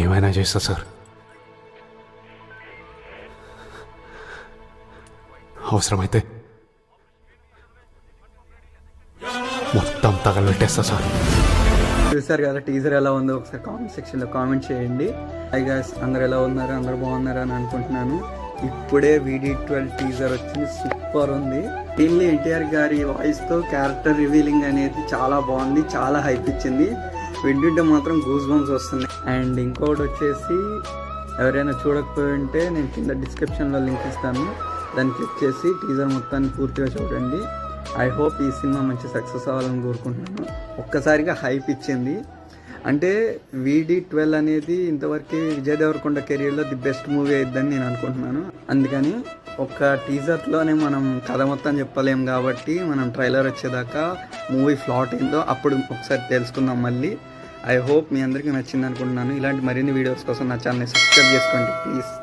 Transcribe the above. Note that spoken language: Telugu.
ఏమైనా చేస్తా సార్. అవసరమైతే మొత్తం తగలబెట్టేస్తా సార్. చూసారు కదా టీజర్ ఎలా ఉందో ఒకసారి కామెంట్ సెక్షన్లో కామెంట్ చేయండి. హై గైస్, అందరు ఎలా ఉన్నారు? అందరు బాగున్నారు అని అనుకుంటున్నాను. ఇప్పుడే VD12 టీజర్ వచ్చింది, సూపర్ ఉంది. దీన్ని ఎన్టీఆర్ గారి వాయిస్తో క్యారెక్టర్ రివీలింగ్ అనేది చాలా బాగుంది, చాలా హైప్ ఇచ్చింది. వింటుంటే మాత్రం గూస్ బంప్స్ వస్తుంది. అండ్ ఇంకొకటి వచ్చేసి, ఎవరైనా చూడకపోయి ఉంటే నేను కింద డిస్క్రిప్షన్లో లింక్ ఇస్తాను, దాన్ని క్లిక్ చేసి టీజర్ మొత్తాన్ని పూర్తిగా చూడండి. ఐ హోప్ ఈ సినిమా మంచి సక్సెస్ అవ్వాలని కోరుకుంటున్నాను. ఒక్కసారిగా హైప్ ఇచ్చింది. అంటే VD12 అనేది ఇంతవరకు విజయ్ దేవరకొండ కెరీర్లో ది బెస్ట్ మూవీ అయిద్దని నేను అనుకుంటున్నాను. అందుకని ఒక టీజర్లోనే మనం కథ మొత్తం చెప్పలేం కాబట్టి మనం ట్రైలర్ వచ్చేదాకా మూవీ ఫ్లాట్ అయిందో అప్పుడు ఒకసారి తెలుసుకుందాం మళ్ళీ. ఐ హోప్ మీ అందరికీ నచ్చింది అనుకుంటున్నాను. ఇలాంటి మరిన్ని వీడియోస్ కోసం నా ఛానల్ని సబ్స్క్రైబ్ చేసుకోండి ప్లీజ్.